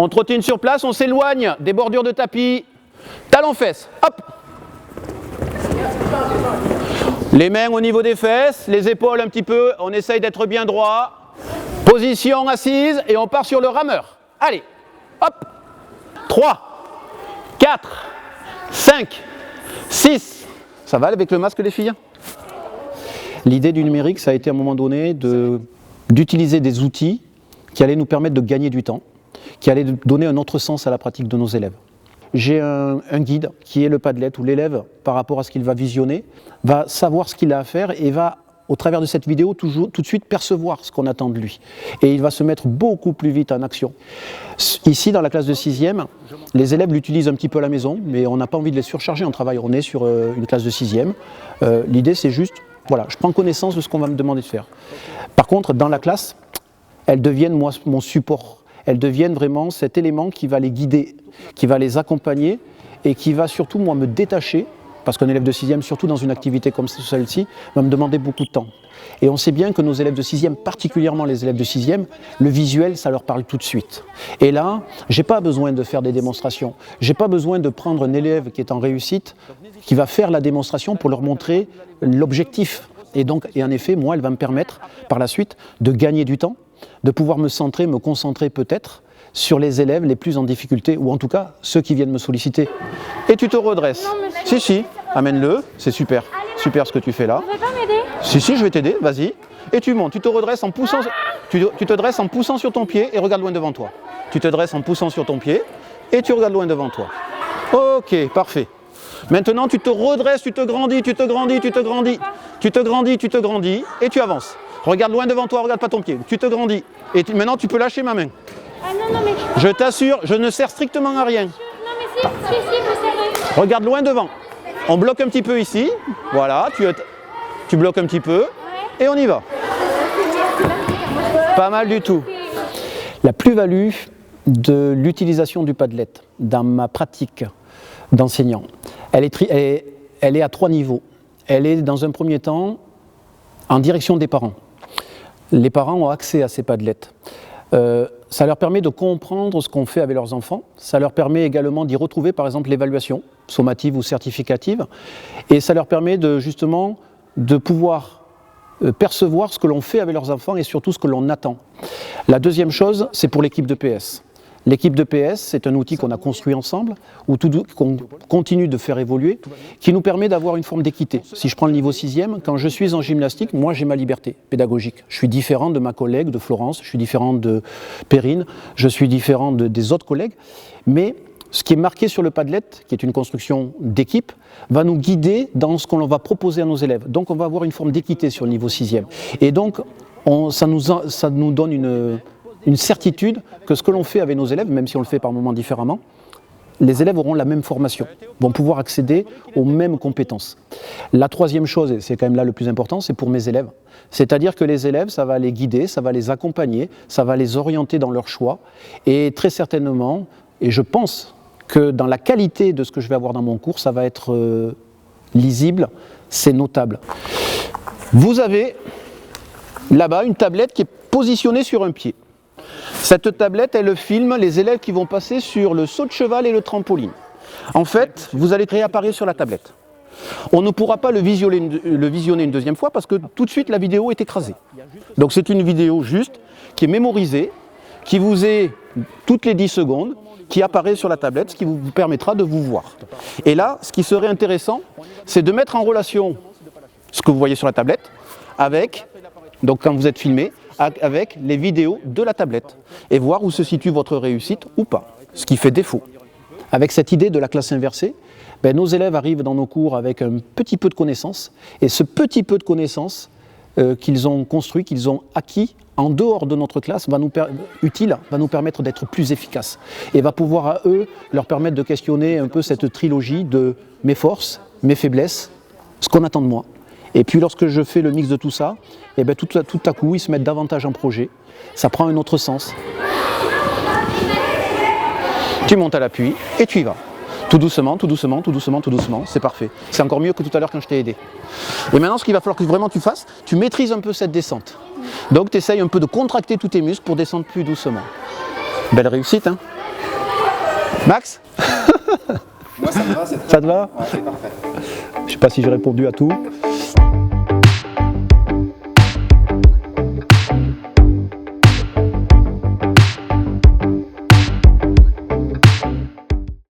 On trottine sur place, on s'éloigne des bordures de tapis. Talons fesses, hop. Les mains au niveau des fesses, les épaules un petit peu, on essaye d'être bien droit. Position assise et on part sur le rameur. Allez, hop. 3, 4, 5, 6. Ça va avec le masque les filles? L'idée du numérique, ça a été à un moment donné d'utiliser des outils qui allaient nous permettre de gagner du temps, qui allaient donner un autre sens à la pratique de nos élèves. J'ai un guide qui est le Padlet où l'élève, par rapport à ce qu'il va visionner, va savoir ce qu'il a à faire et va, au travers de cette vidéo, tout de suite percevoir ce qu'on attend de lui. Et il va se mettre beaucoup plus vite en action. Ici, dans la classe de 6e, les élèves l'utilisent un petit peu à la maison, mais on n'a pas envie de les surcharger en travail. On est sur une classe de 6e. L'idée, c'est juste, voilà, je prends connaissance de ce qu'on va me demander de faire. Par contre, dans la classe, elles deviennent mon support. Elles deviennent vraiment cet élément qui va les guider, qui va les accompagner et qui va surtout, moi, me détacher, parce qu'un élève de 6e, surtout dans une activité comme celle-ci, va me demander beaucoup de temps. Et on sait bien que nos élèves de 6e, particulièrement les élèves de 6e, le visuel, ça leur parle tout de suite. Et là, je n'ai pas besoin de faire des démonstrations. Je n'ai pas besoin de prendre un élève qui est en réussite, qui va faire la démonstration pour leur montrer l'objectif. Et en effet, moi, elle va me permettre, par la suite, de gagner du temps, de pouvoir me centrer, me concentrer peut-être sur les élèves les plus en difficulté, ou en tout cas ceux qui viennent me solliciter. Et tu te redresses. Non, si, amène-le, c'est super. Super ce que tu fais là. Vous ne pouvez pas m'aider? Si, je vais t'aider, vas-y. Et tu montes, tu te redresses en poussant, tu te dresses en poussant sur ton pied et regarde loin devant toi. Tu te dresses en poussant sur ton pied et tu regardes loin devant toi. Ok, parfait. Maintenant tu te redresses, tu te grandis, tu te grandis, tu te grandis. Tu te grandis, tu te grandis et tu avances. Regarde loin devant toi, regarde pas ton pied. Tu te grandis. Et maintenant tu peux lâcher ma main. Ah non, mais... Je t'assure, je ne sers strictement à rien. Non mais si, vous servez. Regarde loin devant. On bloque un petit peu ici. Voilà, tu bloques un petit peu. Et on y va. Pas mal du tout. La plus-value de l'utilisation du Padlet dans ma pratique d'enseignant, elle est à 3 niveaux. Elle est dans un premier temps en direction des parents. Les parents ont accès à ces Padlets. Ça leur permet de comprendre ce qu'on fait avec leurs enfants. Ça leur permet également d'y retrouver par exemple l'évaluation sommative ou certificative. Et ça leur permet justement de pouvoir percevoir ce que l'on fait avec leurs enfants et surtout ce que l'on attend. La deuxième chose, c'est pour l'équipe de PS. L'équipe de PS, c'est un outil qu'on a construit ensemble, qu'on continue de faire évoluer, qui nous permet d'avoir une forme d'équité. Si je prends le niveau 6e, quand je suis en gymnastique, moi j'ai ma liberté pédagogique. Je suis différent de ma collègue, de Florence, je suis différent de Perrine, je suis différent des autres collègues, mais ce qui est marqué sur le Padlet, qui est une construction d'équipe, va nous guider dans ce qu'on va proposer à nos élèves. Donc on va avoir une forme d'équité sur le niveau 6e. Et donc ça nous donne une certitude que ce que l'on fait avec nos élèves, même si on le fait par moments différemment, les élèves auront la même formation, vont pouvoir accéder aux mêmes compétences. La troisième chose, et c'est quand même là le plus important, c'est pour mes élèves. C'est-à-dire que les élèves, ça va les guider, ça va les accompagner, ça va les orienter dans leur choix. Et très certainement, et je pense que dans la qualité de ce que je vais avoir dans mon cours, ça va être lisible, c'est notable. Vous avez là-bas une tablette qui est positionnée sur un pied. Cette tablette, elle filme les élèves qui vont passer sur le saut de cheval et le trampoline. En fait, vous allez réapparaître sur la tablette. On ne pourra pas le visionner une deuxième fois parce que tout de suite la vidéo est écrasée. Donc c'est une vidéo juste qui est mémorisée, qui vous est toutes les 10 secondes, qui apparaît sur la tablette, ce qui vous permettra de vous voir. Et là, ce qui serait intéressant, c'est de mettre en relation ce que vous voyez sur la tablette avec, donc quand vous êtes filmé, avec les vidéos de la tablette et voir où se situe votre réussite ou pas, ce qui fait défaut. Avec cette idée de la classe inversée, nos élèves arrivent dans nos cours avec un petit peu de connaissances et ce petit peu de connaissances qu'ils ont construit, qu'ils ont acquis en dehors de notre classe va nous permettre d'être plus efficaces et va pouvoir à eux leur permettre de questionner un peu cette trilogie de mes forces, mes faiblesses, ce qu'on attend de moi. Et puis lorsque je fais le mix de tout ça, tout à coup ils se mettent davantage en projet, ça prend un autre sens. Tu montes à l'appui et tu y vas. Tout doucement, tout doucement, tout doucement, tout doucement, c'est parfait. C'est encore mieux que tout à l'heure quand je t'ai aidé. Et maintenant ce qu'il va falloir que vraiment tu fasses, tu maîtrises un peu cette descente. Donc tu essayes un peu de contracter tous tes muscles pour descendre plus doucement. Belle réussite, hein ? Max, Moi ça me va, c'est très ça te va? Ouais, c'est parfait. Je ne sais pas si j'ai répondu à tout.